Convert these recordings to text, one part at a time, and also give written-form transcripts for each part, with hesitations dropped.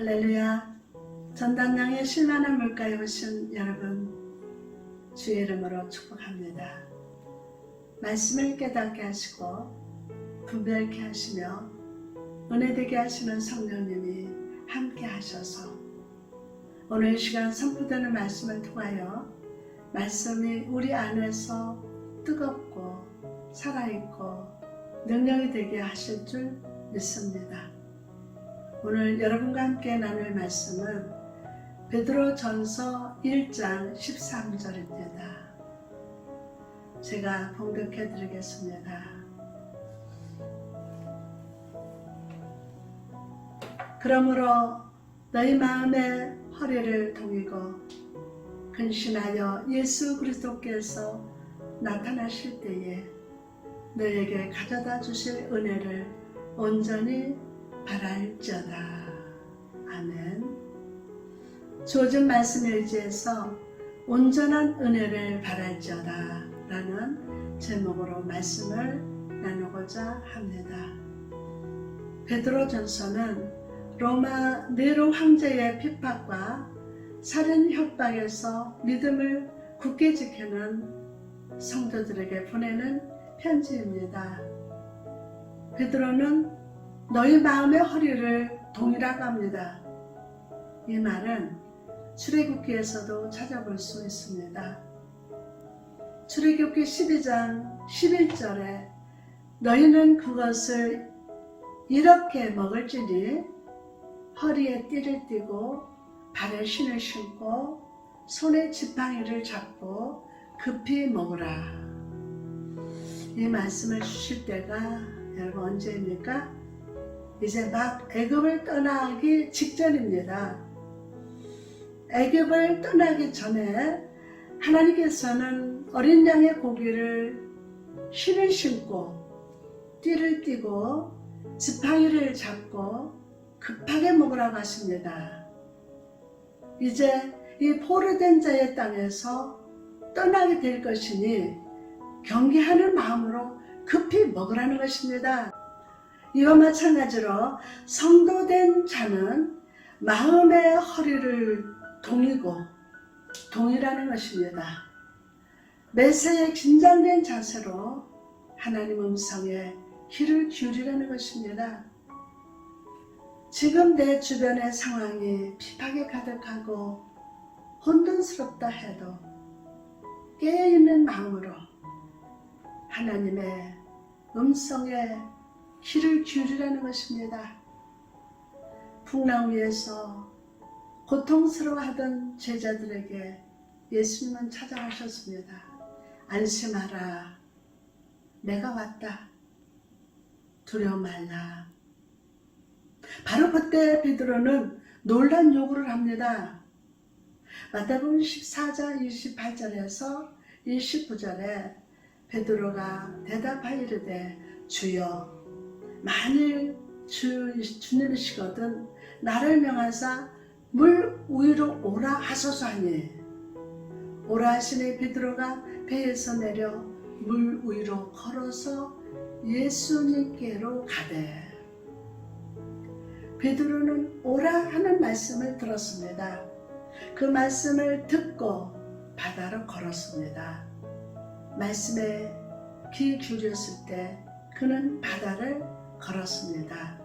할렐루야. 전단양의 실만한 물가에 오신 여러분, 주의 이름으로 축복합니다. 말씀을 깨닫게 하시고 분별케 하시며 은혜되게 하시는 성령님이 함께 하셔서 오늘 시간 선포되는 말씀을 통하여 말씀이 우리 안에서 뜨겁고 살아있고 능력이 되게 하실 줄 믿습니다. 오늘 여러분과 함께 나눌 말씀은 베드로전서 1장 13절입니다. 제가 봉독해 드리겠습니다. 그러므로 너희 마음의 허리를 동이고 근신하여 예수 그리스도께서 나타나실 때에 너희에게 가져다 주실 은혜를 온전히 바랄지어다. 아멘. 주어진 말씀에 의지해서 온전한 은혜를 바랄지어다 라는 제목으로 말씀을 나누고자 합니다. 베드로전서는 로마 네로 황제의 핍박과 살인 협박에서 믿음을 굳게 지키는 성도들에게 보내는 편지입니다. 베드로는 너희 마음의 허리를 동이라고 합니다. 이 말은 출애굽기에서도 찾아볼 수 있습니다. 출애굽기 12장 11절에 너희는 그것을 이렇게 먹을지니 허리에 띠를 띠고 발에 신을 신고 손에 지팡이를 잡고 급히 먹으라. 이 말씀을 주실 때가 여러분 언제입니까? 이제 막 애굽을 떠나기 직전입니다. 애굽을 떠나기 전에 하나님께서는 어린 양의 고기를 신을 신고 띠를 띠고 지팡이를 잡고 급하게 먹으라고 하십니다. 이제 이 포로된 자의 땅에서 떠나게 될 것이니 경계하는 마음으로 급히 먹으라는 것입니다. 이와 마찬가지로 성도된 자는 마음의 허리를 동이라는 것입니다. 매사에 긴장된 자세로 하나님 음성에 귀를 기울이라는 것입니다. 지금 내 주변의 상황이 핍박에 가득하고 혼돈스럽다 해도 깨어있는 마음으로 하나님의 음성에 귀를 기울이라는 것입니다. 풍랑 위에서 고통스러워하던 제자들에게 예수님은 찾아가셨습니다. 안심하라. 내가 왔다. 두려워 말라. 바로 그때 베드로는 놀란 요구를 합니다. 마태복음 14장 28절에서 29절에 베드로가 대답하이르되 주여 만일 주님이시거든 나를 명하사 물 위로 오라 하소서 하니 오라 하시니 베드로가 배에서 내려 물 위로 걸어서 예수님께로 가되 베드로는 오라 하는 말씀을 들었습니다. 그 말씀을 듣고 바다로 걸었습니다. 말씀에 귀 기울였을 때 그는 바다를 걸었습니다.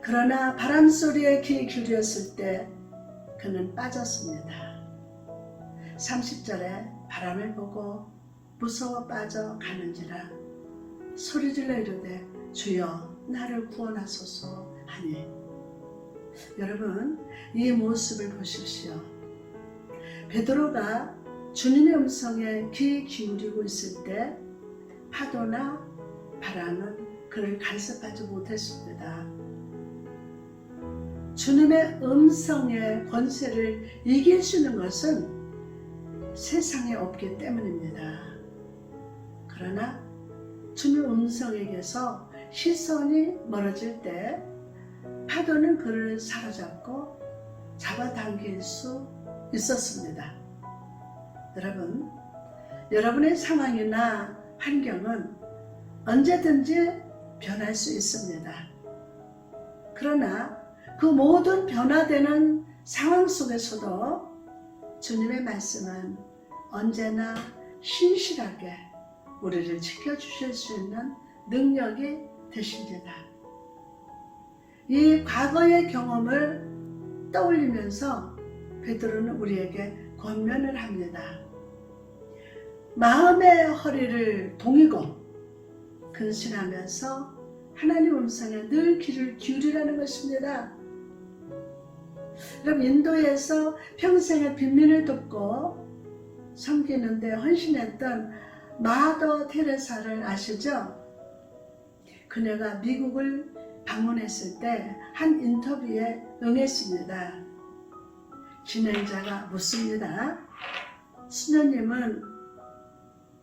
그러나 바람 소리에 귀 기울였을 때 그는 빠졌습니다. 30절에 바람을 보고 무서워 빠져가는지라 소리질러 이르되 주여 나를 구원하소서 하니 여러분 이 모습을 보십시오. 베드로가 주님의 음성에 귀 기울이고 있을 때 파도나 바람은 그를 간섭하지 못했습니다. 주님의 음성의 권세를 이길 수 있는 것은 세상에 없기 때문입니다. 그러나 주님의 음성에게서 시선이 멀어질 때 파도는 그를 사로잡고 잡아당길 수 있었습니다. 여러분, 여러분의 상황이나 환경은 언제든지 변할 수 있습니다. 그러나 그 모든 변화되는 상황 속에서도 주님의 말씀은 언제나 신실하게 우리를 지켜주실 수 있는 능력이 되십니다. 이 과거의 경험을 떠올리면서 베드로는 우리에게 권면을 합니다. 마음의 허리를 동이고 근신하면서 하나님 음성에 늘 귀를 기울이라는 것입니다. 그럼 인도에서 평생의 빈민을 돕고 섬기는데 헌신했던 마더 테레사를 아시죠? 그녀가 미국을 방문했을 때 한 인터뷰에 응했습니다. 진행자가 묻습니다. 수녀님은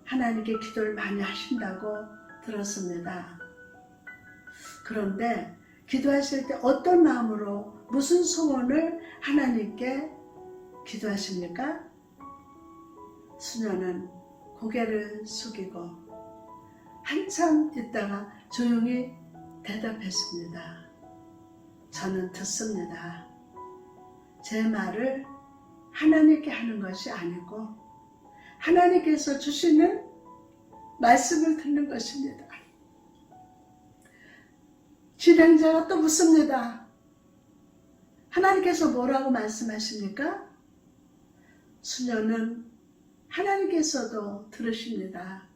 하나님께 기도를 많이 하신다고 들었습니다. 그런데 기도하실 때 어떤 마음으로 무슨 소원을 하나님께 기도하십니까? 수녀는 고개를 숙이고 한참 있다가 조용히 대답했습니다. 저는 듣습니다. 제 말을 하나님께 하는 것이 아니고 하나님께서 주시는 말씀을 듣는 것입니다. 진행자가 또 묻습니다. 하나님께서 뭐라고 말씀하십니까? 수녀는 하나님께서도 들으십니다.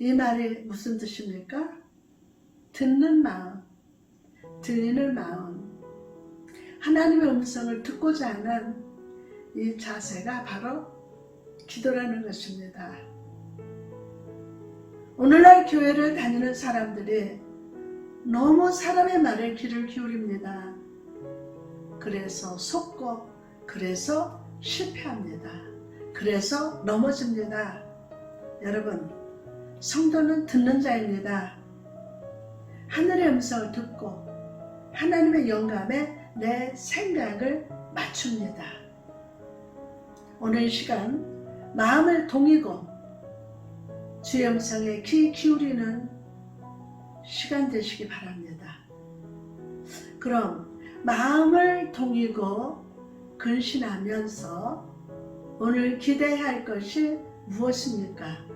이 말이 무슨 뜻입니까? 듣는 마음, 들리는 마음, 하나님의 음성을 듣고자 하는 이 자세가 바로 기도라는 것입니다. 오늘날 교회를 다니는 사람들이 너무 사람의 말에 귀를 기울입니다. 그래서 속고, 그래서 실패합니다. 그래서 넘어집니다. 여러분, 성도는 듣는 자입니다. 하늘의 음성을 듣고 하나님의 영감에 내 생각을 맞춥니다. 오늘 이 시간 마음을 동이고 주의 음성에 귀 기울이는 시간 되시기 바랍니다. 그럼 마음을 동이고 근신하면서 오늘 기대해야 할 것이 무엇입니까?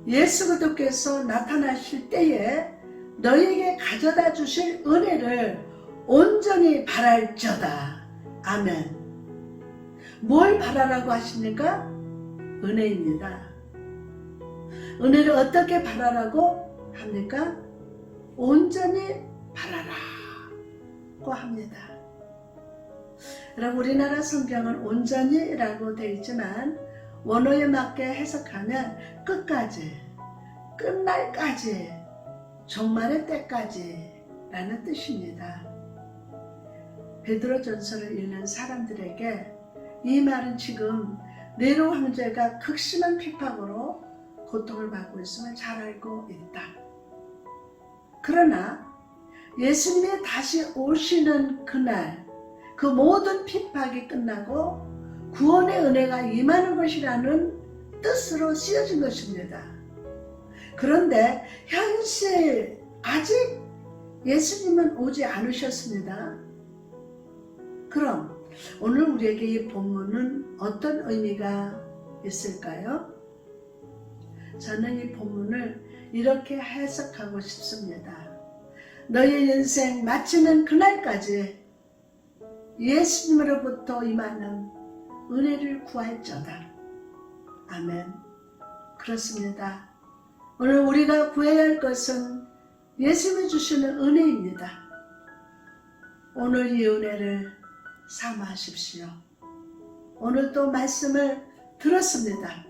예수 그리스도께서 나타나실 때에 너희에게 가져다 주실 은혜를 온전히 바랄지어다. 아멘. 뭘 바라라고 하십니까? 은혜입니다. 은혜를 어떻게 바라라고 합니까? 온전히 바라라고 합니다. 여러분, 우리나라 성경은 온전히라고 되어 있지만 원어에 맞게 해석하면 끝까지, 끝날까지, 종말의 때까지 라는 뜻입니다. 베드로전서를 읽는 사람들에게 이 말은 지금 네로 황제가 극심한 핍박으로 고통을 받고 있음을 잘 알고 있다. 그러나 예수님이 다시 오시는 그날 그 모든 핍박이 끝나고 구원의 은혜가 임하는 것이라는 뜻으로 쓰여진 것입니다. 그런데 현실 아직 예수님은 오지 않으셨습니다. 그럼 오늘 우리에게 이 본문은 어떤 의미가 있을까요? 저는 이 본문을 이렇게 해석하고 싶습니다. 너의 인생 마치는 그날까지 예수님으로부터 임하는 은혜를 구할지어다. 아멘. 그렇습니다. 오늘 우리가 구해야 할 것은 예수님이 주시는 은혜입니다. 오늘 이 은혜를 삼아하십시오. 오늘 또 말씀을 들었습니다.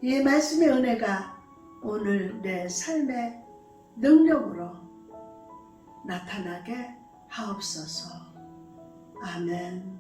이 말씀의 은혜가 오늘 내 삶의 능력으로 나타나게 하옵소서. 아멘.